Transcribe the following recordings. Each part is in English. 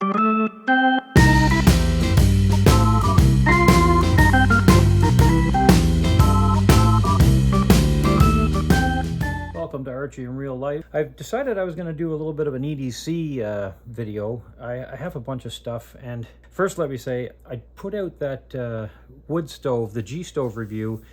Welcome to Archie in Real Life. I've decided I was going to do a little bit of an EDC video. I have a bunch of stuff, and first let me say I put out that wood stove, the G stove review,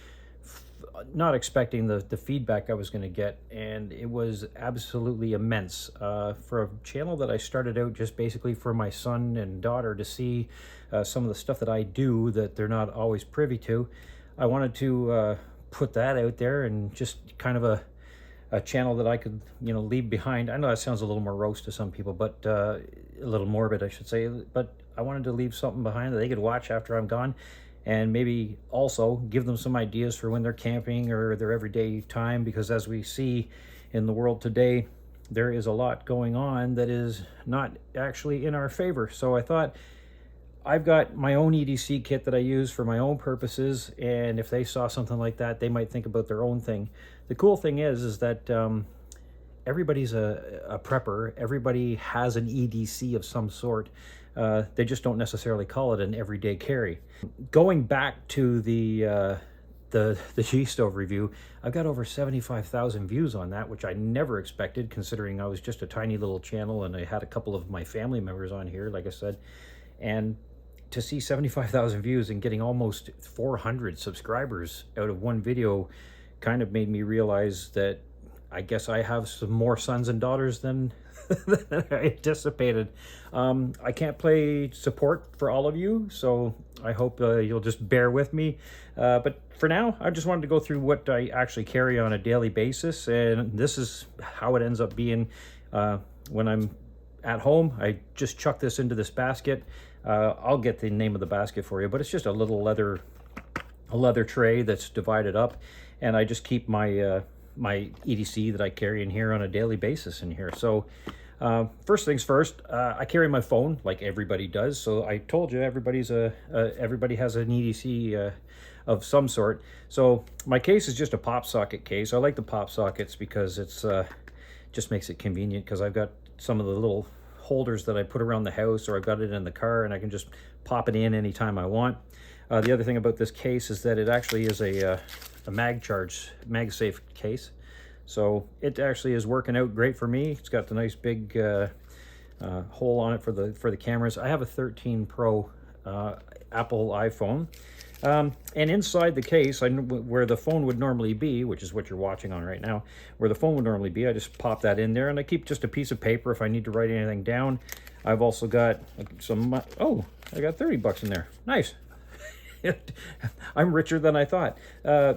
not expecting the feedback I was going to get, and it was absolutely immense. For a channel that I started out just basically for my son and daughter to see some of the stuff that I do that they're not always privy to, I wanted to put that out there, and just kind of a channel that I could, leave behind. I know that sounds a little more roast to some people, but a little morbid, I should say. But I wanted to leave something behind that they could watch after I'm gone, and maybe also give them some ideas for when they're camping or their everyday time. Because as we see in the world today, there is a lot going on that is not actually in our favor. So I thought, I've got my own EDC kit that I use for my own purposes, and if they saw something like that, they might think about their own thing. The cool thing is that everybody's a prepper. Everybody has an EDC of some sort. They just don't necessarily call it an everyday carry. Going back to the G stove review, I've got over 75,000 views on that, which I never expected, considering I was just a tiny little channel and I had a couple of my family members on here, like I said. And to see 75,000 views and getting almost 400 subscribers out of one video kind of made me realize that I guess I have some more sons and daughters than, than I anticipated. I can't play support for all of you, so I hope you'll just bear with me. But for now, I just wanted to go through what I actually carry on a daily basis, and this is how it ends up being when I'm at home. I just chuck this into this basket. I'll get the name of the basket for you, but it's just a little leather tray that's divided up, and I just keep my my EDC that I carry in here on a daily basis in here. So first things first, I carry my phone like everybody does. So I told you everybody has an EDC of some sort. So my case is just a pop socket case. I like the pop sockets because it's just makes it convenient, because I've got some of the little holders that I put around the house, or I've got it in the car and I can just pop it in anytime I want. The other thing about this case is that it actually is a MagSafe case. So it actually is working out great for me. It's got the nice big hole on it for the cameras. I have a 13 Pro Apple iPhone. And inside the case, where the phone would normally be, which is what you're watching on right now, where the phone would normally be, I just pop that in there, and I keep just a piece of paper if I need to write anything down. I've also got some, oh, I got 30 bucks in there. Nice. I'm richer than I thought. There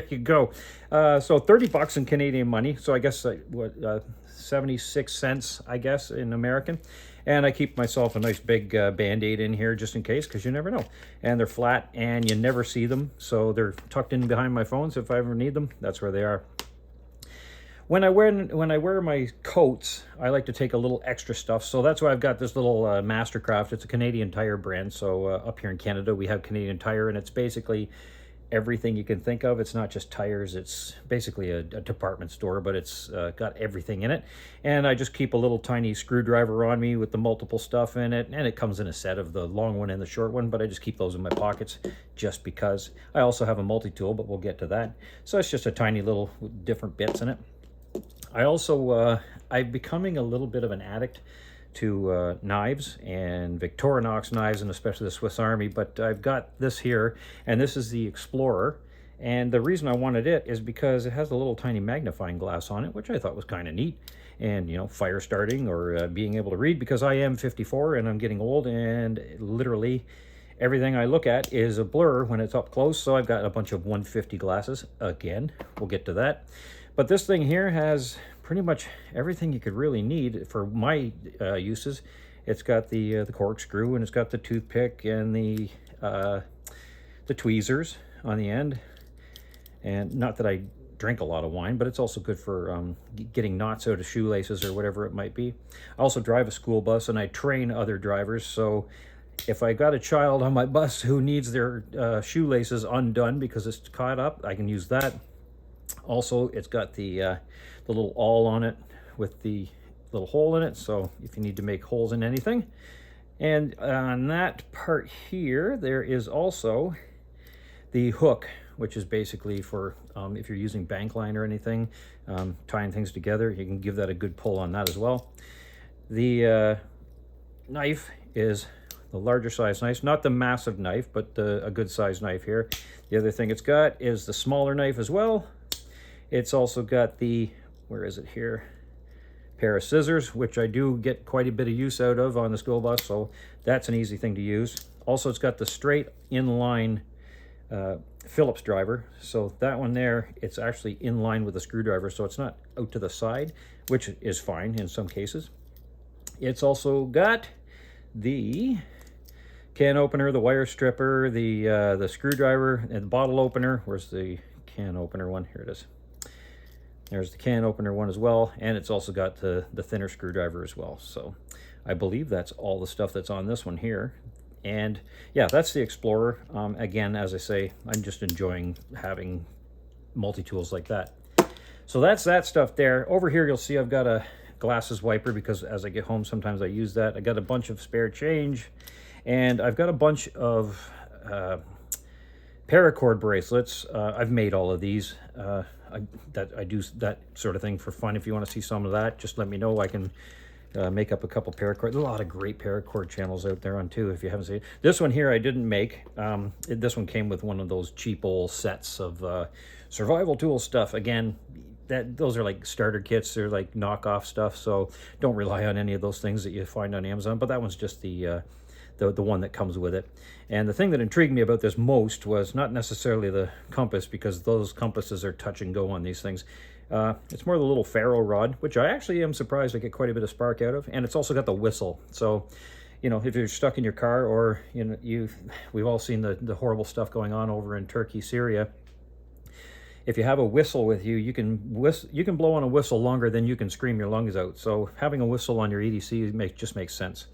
you go. So 30 bucks in Canadian money. So I guess, 76 cents, I guess, in American. And I keep myself a nice big Band-Aid in here just in case, because you never know. And they're flat and you never see them. So they're tucked in behind my phone. So if I ever need them, that's where they are. When I wear my coats, I like to take a little extra stuff. So that's why I've got this little Mastercraft. It's a Canadian Tire brand. So up here in Canada, we have Canadian Tire, and it's basically everything you can think of. It's not just tires. It's basically a department store, but it's got everything in it. And I just keep a little tiny screwdriver on me with the multiple stuff in it. And it comes in a set of the long one and the short one, but I just keep those in my pockets just because. I also have a multi-tool, but we'll get to that. So it's just a tiny little different bits in it. I also, I'm becoming a little bit of an addict to knives, and Victorinox knives, and especially the Swiss Army, but I've got this here, and this is the Explorer. And the reason I wanted it is because it has a little tiny magnifying glass on it, which I thought was kind of neat. And, fire starting or being able to read, because I am 54 and I'm getting old, and literally everything I look at is a blur when it's up close. So I've got a bunch of 150 glasses. Again, we'll get to that. But this thing here has pretty much everything you could really need for my uses. It's got the corkscrew, and it's got the toothpick and the tweezers on the end. And not that I drink a lot of wine, but it's also good for getting knots out of shoelaces or whatever it might be. I also drive a school bus, and I train other drivers. So if I got a child on my bus who needs their shoelaces undone because it's caught up, I can use that. Also, it's got the little awl on it with the little hole in it, so if you need to make holes in anything. And on that part here, there is also the hook, which is basically for if you're using bank line or anything, tying things together, you can give that a good pull on that as well. The knife is the larger size knife, not the massive knife, but a good size knife here. The other thing it's got is the smaller knife as well. It's also got the, where is it here? Pair of scissors, which I do get quite a bit of use out of on the school bus, so that's an easy thing to use. Also, it's got the straight inline Phillips driver, so that one there, it's actually in line with the screwdriver, so it's not out to the side, which is fine in some cases. It's also got the can opener, the wire stripper, the screwdriver, and the bottle opener. Where's the can opener one? Here it is. There's the can opener one as well, and it's also got the thinner screwdriver as well. So I believe that's all the stuff that's on this one here. And yeah, that's the Explorer. Again, as I say, I'm just enjoying having multi-tools like that. So that's that stuff there. Over here, you'll see I've got a glasses wiper because as I get home, sometimes I use that. I got a bunch of spare change, and I've got a bunch of paracord bracelets. I've made all of these. I do that sort of thing for fun. If you want to see some of that, just let me know. I can make up a couple paracord. There's a lot of great paracord channels out there on too, if you haven't seen it. This one here I didn't make. This one came with one of those cheap old sets of survival tool stuff. Again, those are like starter kits. They're like knockoff stuff, so don't rely on any of those things that you find on Amazon. But that one's just the one that comes with it. And the thing that intrigued me about this most was not necessarily the compass, because those compasses are touch and go on these things. It's more the little ferro rod, which I actually am surprised I get quite a bit of spark out of. And it's also got the whistle. So, you know, if you're stuck in your car, or, you know, we've all seen the horrible stuff going on over in Turkey, Syria. If you have a whistle with you, you can blow on a whistle longer than you can scream your lungs out. So having a whistle on your EDC just makes sense.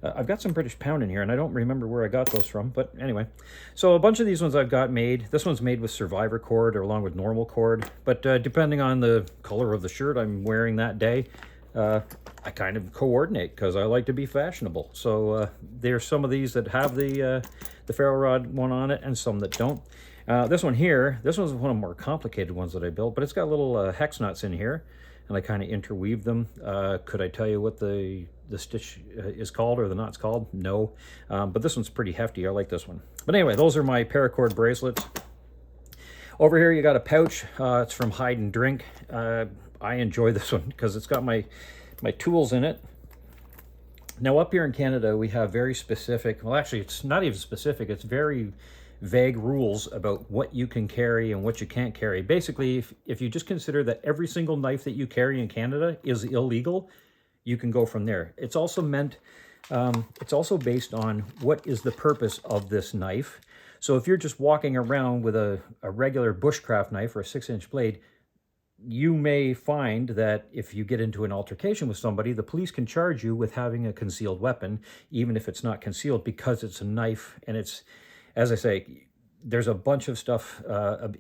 I've got some British pound in here, and I don't remember where I got those from, but anyway. So a bunch of these ones I've got made. This one's made with survivor cord or along with normal cord, but depending on the color of the shirt I'm wearing that day, I kind of coordinate because I like to be fashionable. So there's some of these that have the ferro rod one on it and some that don't. This one here, this one's one of the more complicated ones that I built, but it's got little hex nuts in here, and I kind of interweave them. Could I tell you what the stitch is called, or the knot's called? No, but this one's pretty hefty. I like this one. But anyway, those are my paracord bracelets. Over here you got a pouch. It's from Hide and Drink. I enjoy this one because it's got my tools in it. Now up here in Canada we have very specific, well actually it's not even specific, it's very vague rules about what you can carry and what you can't carry. Basically, if you just consider that every single knife that you carry in Canada is illegal, you can go from there. It's also meant, it's also based on what is the purpose of this knife. So if you're just walking around with a regular bushcraft knife or a 6-inch blade, you may find that if you get into an altercation with somebody, the police can charge you with having a concealed weapon, even if it's not concealed, because it's a knife. And it's, as I say, there's a bunch of stuff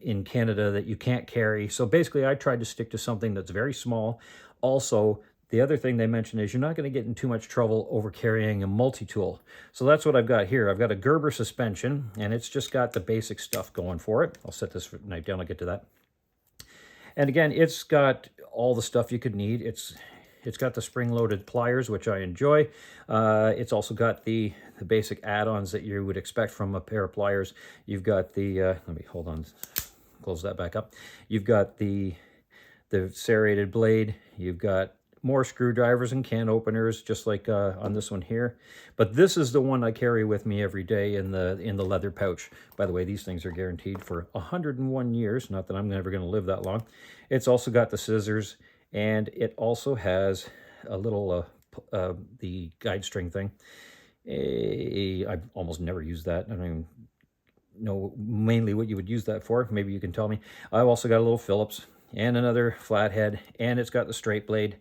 in Canada that you can't carry. So basically, I tried to stick to something that's very small. Also, the other thing they mentioned is you're not going to get in too much trouble over carrying a multi-tool. So that's what I've got here. I've got a Gerber suspension, and it's just got the basic stuff going for it. I'll set this knife down, I'll get to that. And again, it's got all the stuff you could need. It's got the spring-loaded pliers, which I enjoy. It's also got the basic add-ons that you would expect from a pair of pliers. You've got the, let me, hold on, close that back up. You've got the serrated blade. You've got more screwdrivers and can openers, just like on this one here. But this is the one I carry with me every day in the leather pouch. By the way, these things are guaranteed for 101 years. Not that I'm never going to live that long. It's also got the scissors, and it also has a little the guide string thing. I've almost never used that. I don't even know mainly what you would use that for. Maybe you can tell me. I've also got a little Phillips and another flathead, and it's got the straight blade.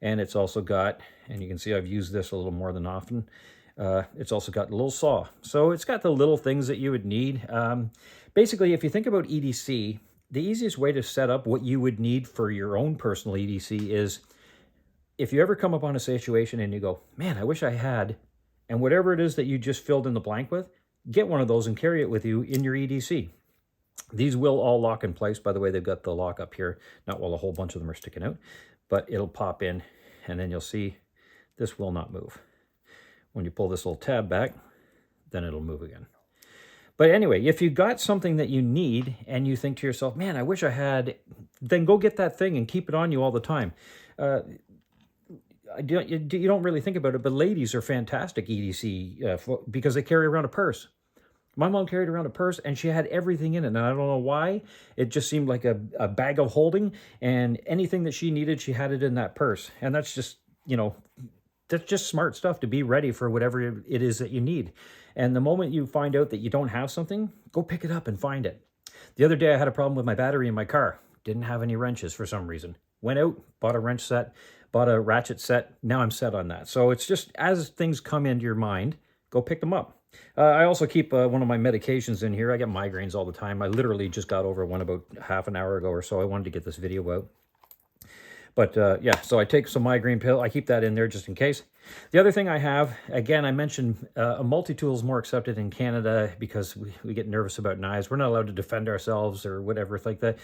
And it's also got, and you can see I've used this a little more than often, it's also got a little saw. So it's got the little things that you would need. Basically, if you think about EDC, the easiest way to set up what you would need for your own personal EDC is if you ever come upon a situation and you go, man, I wish I had, and whatever it is that you just filled in the blank with, get one of those and carry it with you in your EDC. These will all lock in place. By the way, they've got the lock up here, not while a whole bunch of them are sticking out, but it'll pop in, and then you'll see this will not move. When you pull this little tab back, then it'll move again. But anyway, if you got something that you need and you think to yourself, man, I wish I had, then go get that thing and keep it on you all the time. You don't really think about it, but ladies are fantastic EDC because they carry around a purse. My mom carried around a purse and she had everything in it. And I don't know why. It just seemed like a bag of holding, and anything that she needed, she had it in that purse. And that's just, that's just smart stuff to be ready for whatever it is that you need. And the moment you find out that you don't have something, go pick it up and find it. The other day I had a problem with my battery in my car. Didn't have any wrenches for some reason. Went out, bought a wrench set, bought a ratchet set. Now I'm set on that. So it's just as things come into your mind, go pick them up. I also keep one of my medications in here. I get migraines all the time. I literally just got over one about half an hour ago or so. I wanted to get this video out. But yeah, so I take some migraine pill. I keep that in there just in case. The other thing I have, again, I mentioned a multi-tool is more accepted in Canada because we get nervous about knives. We're not allowed to defend ourselves or whatever like that,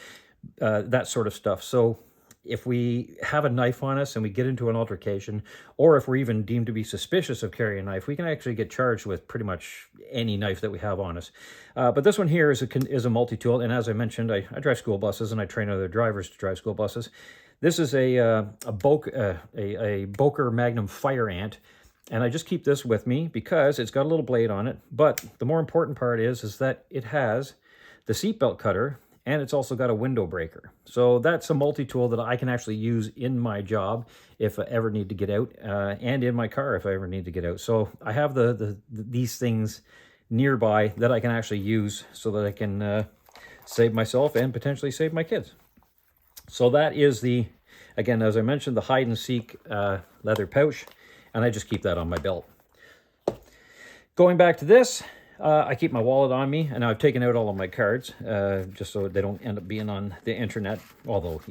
that sort of stuff. So if we have a knife on us and we get into an altercation, or if we're even deemed to be suspicious of carrying a knife, we can actually get charged with pretty much any knife that we have on us. But this one here is a multi-tool, and as I mentioned, I drive school buses and I train other drivers to drive school buses. This is a Boker Magnum Fire Ant, and I just keep this with me because it's got a little blade on it. But the more important part is that it has the seatbelt cutter, and it's also got a window breaker. So that's a multi-tool that I can actually use in my job if I ever need to get out, and in my car if I ever need to get out. So I have these things nearby that I can actually use so that I can save myself and potentially save my kids. So that is again, as I mentioned, the hide and seek leather pouch, and I just keep that on my belt. Going back to this, I keep my wallet on me, and I've taken out all of my cards just so they don't end up being on the internet, although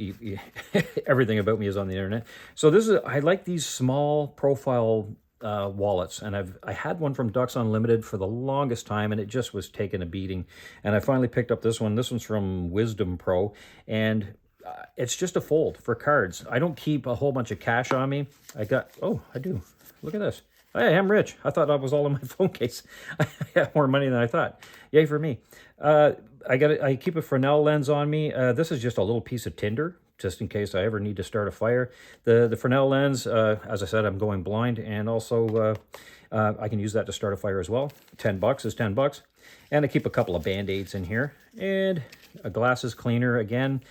everything about me is on the internet. So I like these small profile wallets, and I had one from Ducks Unlimited for the longest time, and it just was taking a beating. And I finally picked up this one. This one's from Wisdom Pro, and it's just a fold for cards. I don't keep a whole bunch of cash on me. I do. Look at this. Hey, I'm rich. I thought that was all in my phone case. I have more money than I thought. Yay for me. I keep a Fresnel lens on me. This is just a little piece of tinder, just in case I ever need to start a fire. The Fresnel lens, as I said, I'm going blind, and also I can use that to start a fire as well. $10 is $10. And I keep a couple of Band-Aids in here, and a glasses cleaner again.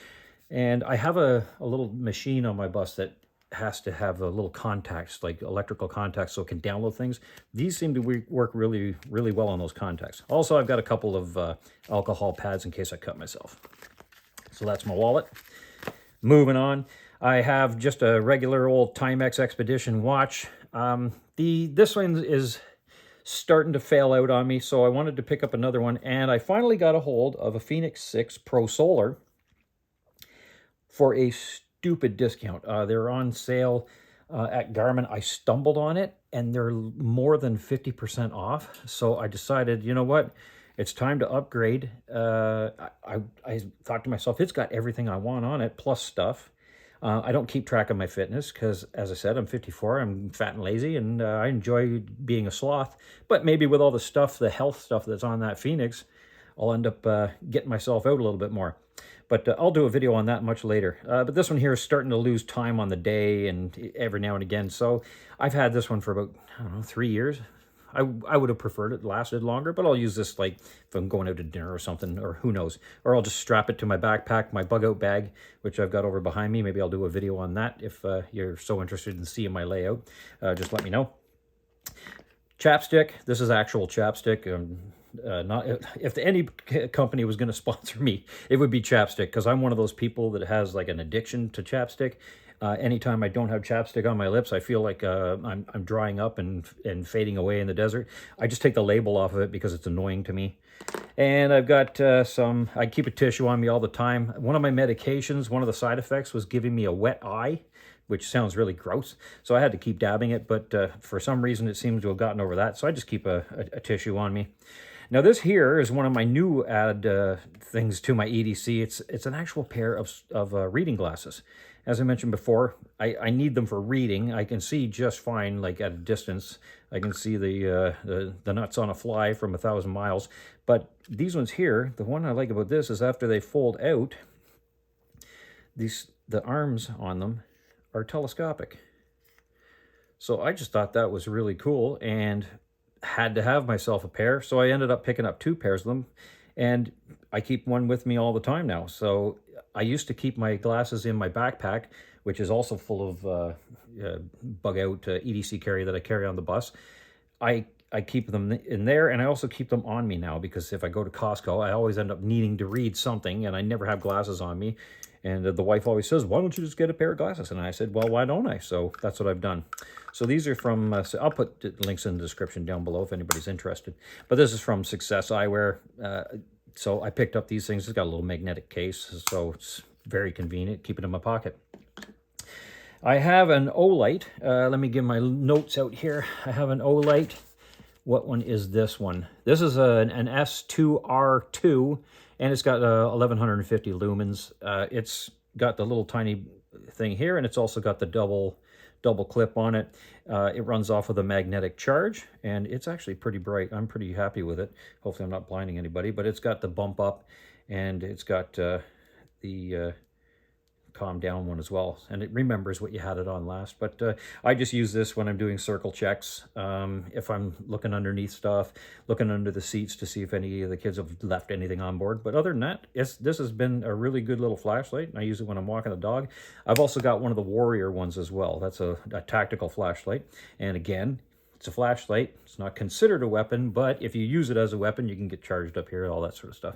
And I have a little machine on my bus that has to have a little contacts, like electrical contacts, so it can download things. These seem to work really, really well on those contacts. Also, I've got a couple of alcohol pads in case I cut myself. So that's my wallet. Moving on, I have just a regular old Timex Expedition watch. This one is starting to fail out on me, so I wanted to pick up another one, and I finally got a hold of a Phoenix 6 Pro Solar for a stupid discount. They're on sale at Garmin. I stumbled on it, and they're more than 50% off. So I decided, you know what? It's time to upgrade. I thought to myself, it's got everything I want on it, plus stuff. I don't keep track of my fitness because, as I said, I'm 54, I'm fat and lazy, and I enjoy being a sloth. But maybe with all the stuff, the health stuff that's on that Phoenix, I'll end up getting myself out a little bit more. But I'll do a video on that much later. But this one here is starting to lose time on the day and every now and again. So I've had this one for about, 3 years. I would have preferred it lasted longer, but I'll use this like if I'm going out to dinner or something, or who knows. Or I'll just strap it to my backpack, my bug-out bag, which I've got over behind me. Maybe I'll do a video on that if you're so interested in seeing my layout. Just let me know. Chapstick. This is actual chapstick. Not if any company was going to sponsor me, it would be chapstick, because I'm one of those people that has like an addiction to chapstick. Anytime I don't have chapstick on my lips, I feel like I'm drying up and fading away in the desert. I just take the label off of it because it's annoying to me. And I've got I keep a tissue on me all the time. One of my medications, one of the side effects was giving me a wet eye. which sounds really gross. So I had to keep dabbing it, but for some reason it seems to have gotten over that. So I just keep a tissue on me. Now this here is one of my new add things to my EDC. It's an actual pair of reading glasses. As I mentioned before, I need them for reading. I can see just fine, like at a distance. I can see the nuts on a fly from 1,000 miles. But these ones here, the one I like about this is after they fold out, the arms on them are telescopic. So I just thought that was really cool and had to have myself a pair. So I ended up picking up 2 pairs of them, and I keep one with me all the time now. So I used to keep my glasses in my backpack, which is also full of bug out EDC carry that I carry on the bus. I keep them in there, and I also keep them on me now, because if I go to Costco, I always end up needing to read something, and I never have glasses on me. And the wife always says, why don't you just get a pair of glasses? And I said, well, why don't I? So that's what I've done. So these are from, so I'll put the links in the description down below if anybody's interested. But this is from Success Eyewear. So I picked up these things. It's got a little magnetic case, so it's very convenient. Keep it in my pocket. I have an O-Light. Let me get my notes out here. I have an O-Light. What one is this one? This is an S2R2, and it's got 1150 lumens. It's got the little tiny thing here, and it's also got the double clip on it. It runs off of a magnetic charge, and it's actually pretty bright. I'm pretty happy with it. Hopefully I'm not blinding anybody, but it's got the bump up, and it's got the calm down one as well, and it remembers what you had it on last. But I just use this when I'm doing circle checks, if I'm looking underneath stuff, looking under the seats to see if any of the kids have left anything on board. But other than that, this has been a really good little flashlight, and I use it when I'm walking the dog. I've also got one of the Warrior ones as well. That's a tactical flashlight, and again, it's a flashlight. It's not considered a weapon, but if you use it as a weapon, you can get charged up here, all that sort of stuff.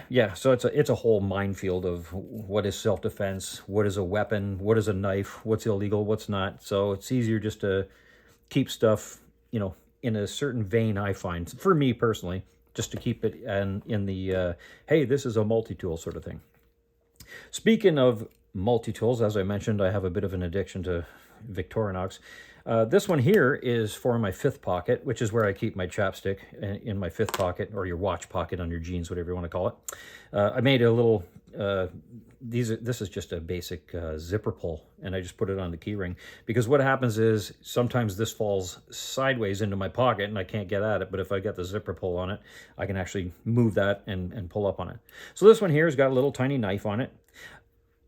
Yeah, so it's a whole minefield of what is self-defense, what is a weapon, what is a knife, what's illegal, what's not. So it's easier just to keep stuff, you know, in a certain vein, I find, for me personally, just to keep it in the, hey, this is a multi-tool sort of thing. Speaking of multi-tools, as I mentioned, I have a bit of an addiction to Victorinox. This one here is for my 5th pocket, which is where I keep my chapstick, in my 5th pocket, or your watch pocket on your jeans, whatever you want to call it. I made a little, this is just a basic zipper pull, and I just put it on the key ring, because what happens is sometimes this falls sideways into my pocket and I can't get at it, but if I get the zipper pull on it, I can actually move that and pull up on it. So this one here has got a little tiny knife on it.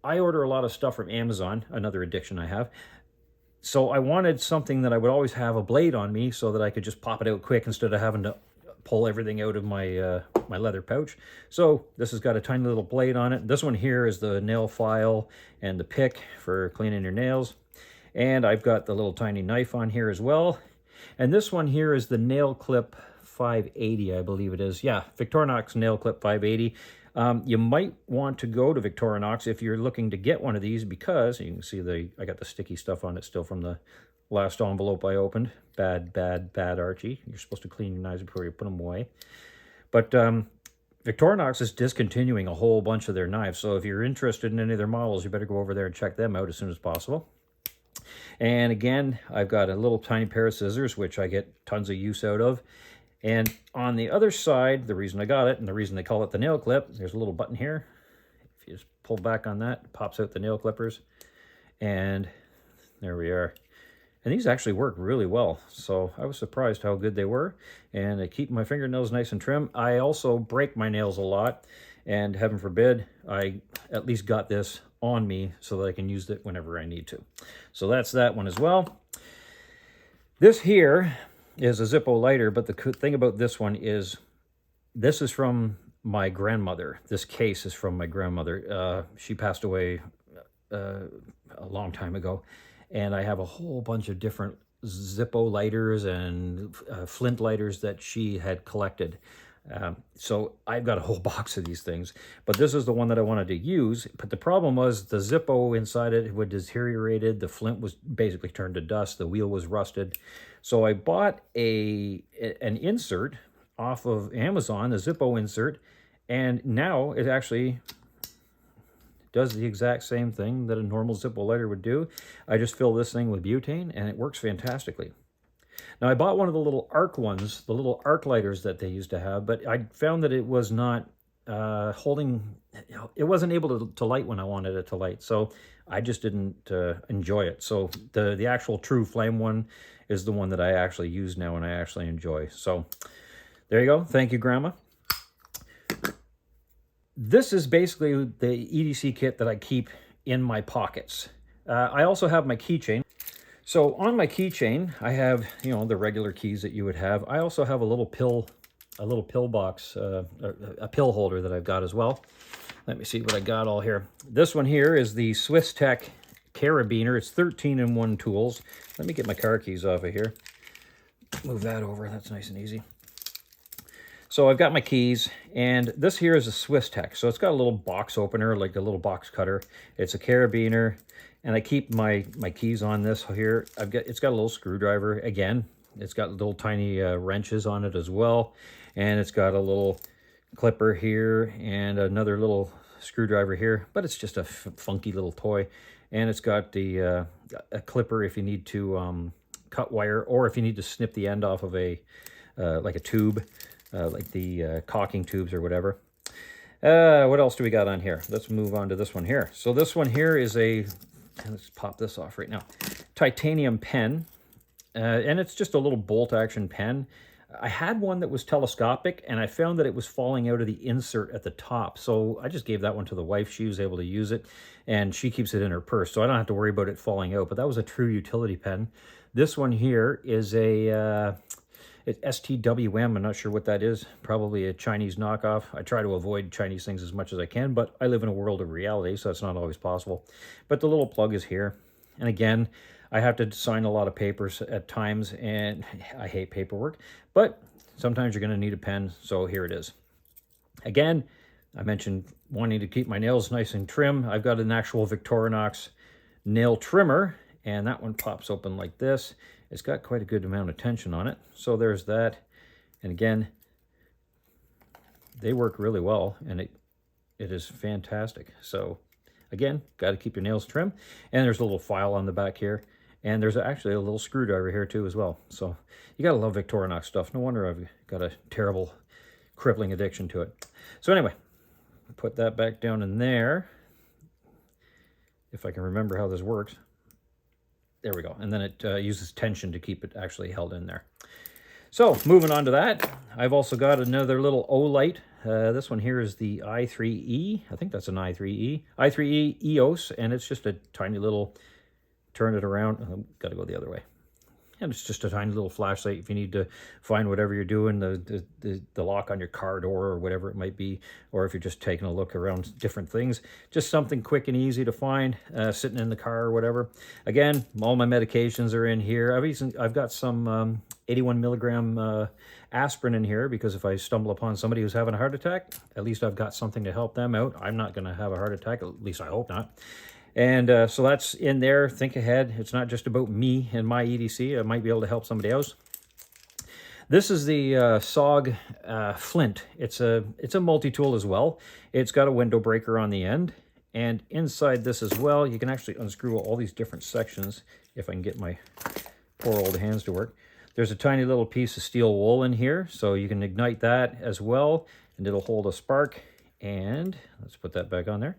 I order a lot of stuff from Amazon, another addiction I have. So I wanted something that I would always have a blade on me so that I could just pop it out quick instead of having to pull everything out of my my leather pouch. So this has got a tiny little blade on it. This one here is the nail file and the pick for cleaning your nails. And I've got the little tiny knife on here as well. And this one here is the nail clip 580, I believe it is. Yeah, Victorinox nail clip 580. You might want to go to Victorinox if you're looking to get one of these, because you can see I got the sticky stuff on it still from the last envelope I opened. Bad, Archie. You're supposed to clean your knives before you put them away. But Victorinox is discontinuing a whole bunch of their knives, so if you're interested in any of their models, you better go over there and check them out as soon as possible. And again, I've got a little tiny pair of scissors, which I get tons of use out of. And on the other side, the reason I got it, and the reason they call it the nail clip, there's a little button here. If you just pull back on that, it pops out the nail clippers. And there we are. And these actually work really well. So I was surprised how good they were. And they keep my fingernails nice and trim. I also break my nails a lot. And heaven forbid, I at least got this on me so that I can use it whenever I need to. So that's that one as well. This here is a Zippo lighter, but the thing about this one is this is from my grandmother. This case is from my grandmother. She passed away a long time ago, and I have a whole bunch of different Zippo lighters and flint lighters that she had collected. So I've got a whole box of these things, but this is the one that I wanted to use. But the problem was the Zippo inside it was deteriorated. The flint was basically turned to dust. The wheel was rusted. So I bought an insert off of Amazon, a Zippo insert, and now it actually does the exact same thing that a normal Zippo lighter would do. I just fill this thing with butane, and it works fantastically. Now, I bought one of the little arc ones, the little arc lighters that they used to have, but I found that it was not holding, it wasn't able to light when I wanted it to light, so I just didn't enjoy it. So the actual true flame one is the one that I actually use now and I actually enjoy. So there you go. Thank you, Grandma. This is basically the EDC kit that I keep in my pockets. I also have my keychain. So on my keychain, I have, you know, the regular keys that you would have. I also have a little pill box, a pill holder that I've got as well. Let me see what I got all here. This one here is the Swiss Tech carabiner. It's 13-in-1 tools. Let me get my car keys off of here. Move that over. That's nice and easy. So I've got my keys, and this here is a Swiss Tech. So it's got a little box opener, like a little box cutter. It's a carabiner, and I keep my keys on this here. It's got a little screwdriver. Again, it's got little tiny wrenches on it as well, and it's got a little clipper here and another little screwdriver here. But it's just a funky little toy, and it's got the a clipper if you need to cut wire, or if you need to snip the end off of a like a tube. Like the caulking tubes or whatever. What else do we got on here? Let's move on to this one here. So this one here is let's pop this off right now, titanium pen. And it's just a little bolt action pen. I had one that was telescopic, and I found that it was falling out of the insert at the top. So I just gave that one to the wife. She was able to use it, and she keeps it in her purse, so I don't have to worry about it falling out. But that was a true utility pen. This one here is it's STWM. I'm not sure what that is. Probably a Chinese knockoff. I try to avoid Chinese things as much as I can, but I live in a world of reality, so it's not always possible. But the little plug is here. And again, I have to sign a lot of papers at times, and I hate paperwork. But sometimes you're going to need a pen, so here it is. Again, I mentioned wanting to keep my nails nice and trim. I've got an actual Victorinox nail trimmer, and that one pops open like this. It's got quite a good amount of tension on it. So there's that. And again, they work really well, and it is fantastic. So again, got to keep your nails trim. And there's a little file on the back here. And there's actually a little screwdriver here too as well. So you got to love Victorinox stuff. No wonder I've got a terrible, crippling addiction to it. So anyway, put that back down in there. If I can remember how this works. There we go. And then it uses tension to keep it actually held in there. So moving on to that, I've also got another little O-light. This one here is the i3E. I think that's an i3E. i3E EOS, and it's just a tiny little, turn it around. Oh, got to go the other way. And it's just a tiny little flashlight if you need to find whatever you're doing, the lock on your car door or whatever it might be, or if you're just taking a look around different things. Just something quick and easy to find, sitting in the car or whatever. Again, all my medications are in here. I've got some 81 milligram aspirin in here, because if I stumble upon somebody who's having a heart attack, at least I've got something to help them out. I'm not going to have a heart attack, at least I hope not. And so that's in there. Think ahead. It's not just about me and my EDC. I might be able to help somebody else. This is the SOG Flint. It's a multi-tool as well. It's got a window breaker on the end. And inside this as well, you can actually unscrew all these different sections, if I can get my poor old hands to work. There's a tiny little piece of steel wool in here, so you can ignite that as well, and it'll hold a spark. And let's put that back on there.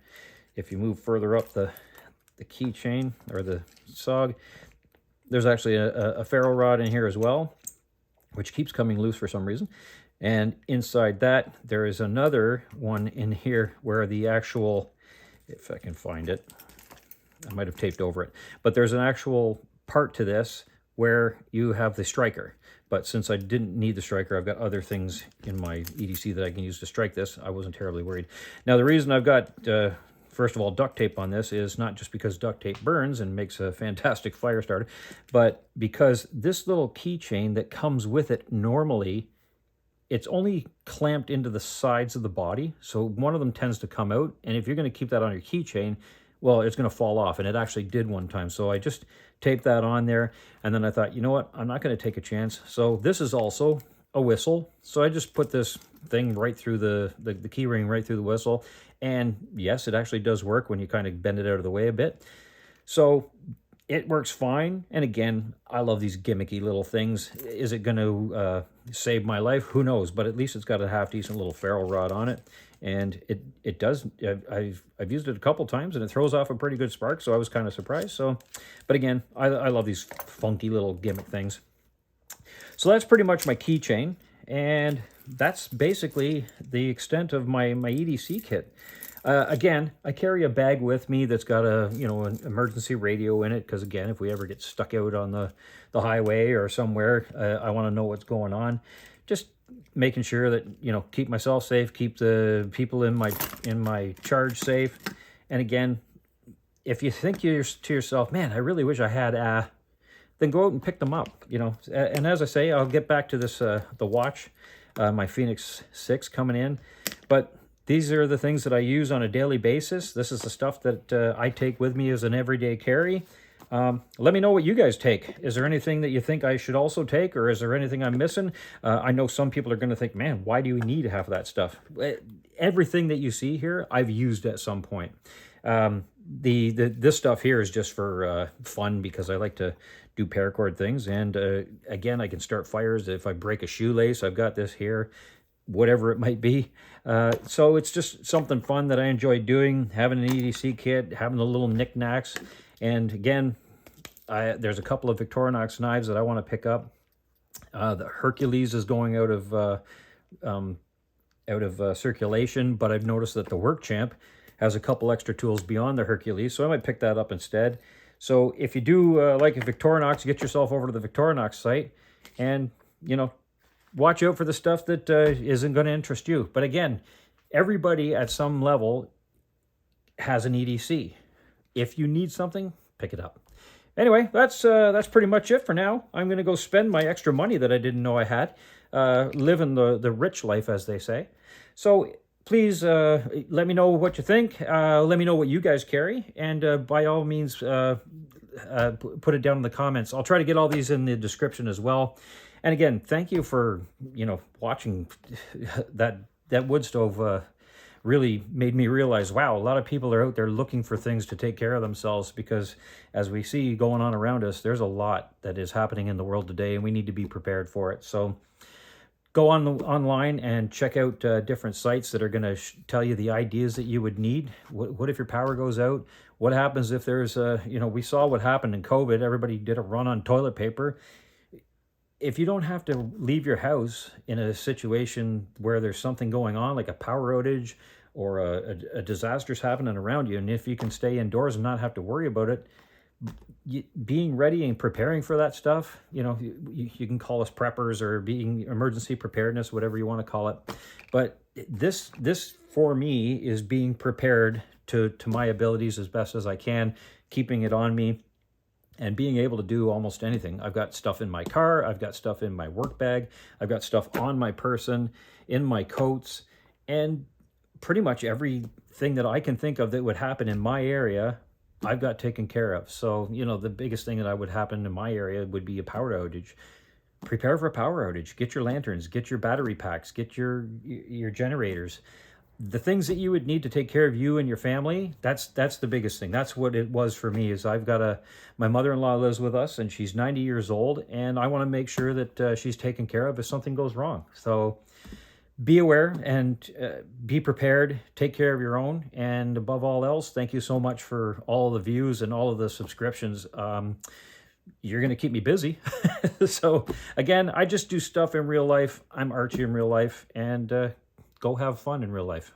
If you move further up the keychain or the SOG, there's actually a ferro rod in here as well, which keeps coming loose for some reason. And inside that, there is another one in here where the actual, if I can find it, I might have taped over it, but there's an actual part to this where you have the striker. But since I didn't need the striker, I've got other things in my EDC that I can use to strike this. I wasn't terribly worried. Now, the reason I've got first of all, duct tape on this is not just because duct tape burns and makes a fantastic fire starter, but because this little keychain that comes with it normally, it's only clamped into the sides of the body. So one of them tends to come out. And if you're going to keep that on your keychain, well, it's going to fall off. And it actually did one time. So I just taped that on there. And then I thought, you know what? I'm not going to take a chance. So this is also a whistle. So I just put this thing right through the key ring, right through the whistle. And yes, it actually does work when you kind of bend it out of the way a bit. So it works fine. And again, I love these gimmicky little things. Is it going to save my life? Who knows? But at least it's got a half-decent little ferrule rod on it. And it does. I've used it a couple times, and it throws off a pretty good spark, so I was kind of surprised. So, but again, I love these funky little gimmick things. So that's pretty much my keychain, and that's basically the extent of my EDC kit. Again, I carry a bag with me that's got an emergency radio in it, because again, if we ever get stuck out on the highway or somewhere, I want to know what's going on. Just making sure that, keep myself safe, keep the people in my charge safe. And again, if you think to yourself, man, I really wish I had then go out and pick them up, And as I say, I'll get back to this, the watch, my Phoenix 6 coming in. But these are the things that I use on a daily basis. This is the stuff that I take with me as an everyday carry. Let me know what you guys take. Is there anything that you think I should also take, or is there anything I'm missing? I know some people are going to think, man, why do you need half of that stuff? Everything that you see here, I've used at some point. This stuff here is just for fun, because I like to do paracord things. And again, I can start fires. If I break a shoelace, I've got this here, whatever it might be. So it's just something fun that I enjoy doing, having an EDC kit, having the little knickknacks. And again, there's a couple of Victorinox knives that I want to pick up. The Hercules is going out of circulation, but I've noticed that the Work Champ has a couple extra tools beyond the Hercules, so I might pick that up instead. So if you do like a Victorinox, get yourself over to the Victorinox site, and watch out for the stuff that isn't going to interest you. But again, everybody at some level has an EDC. If you need something, pick it up. Anyway, that's pretty much it for now. I'm going to go spend my extra money that I didn't know I had, living the rich life, as they say. So please let me know what you think. Let me know what you guys carry, and by all means, put it down in the comments. I'll try to get all these in the description as well. And again, thank you for watching. That wood stove really made me realize, wow, a lot of people are out there looking for things to take care of themselves, because as we see going on around us, there's a lot that is happening in the world today, and we need to be prepared for it. So go online and check out different sites that are going to tell you the ideas that you would need. What if your power goes out? What happens if there's we saw what happened in COVID. Everybody did a run on toilet paper. If you don't have to leave your house in a situation where there's something going on, like a power outage or a disaster's happening around you, and if you can stay indoors and not have to worry about it, being ready and preparing for that stuff, you can call us preppers or being emergency preparedness, whatever you want to call it. But this for me is being prepared to my abilities as best as I can, keeping it on me, and being able to do almost anything. I've got stuff in my car, I've got stuff in my work bag, I've got stuff on my person, in my coats, and pretty much everything that I can think of that would happen in my area, I've got taken care of. So, the biggest thing that would happen in my area would be a power outage. Prepare for a power outage. Get your lanterns, get your battery packs, get your generators. The things that you would need to take care of you and your family, that's the biggest thing. That's what it was for me. Is I've got my mother-in-law lives with us, and she's 90 years old, and I want to make sure that she's taken care of if something goes wrong. So be aware and be prepared. Take care of your own, and above all else, thank you so much for all the views and all of the subscriptions. You're going to keep me busy. So again, I just do stuff in real life. I'm Archie in real life, and go have fun in real life.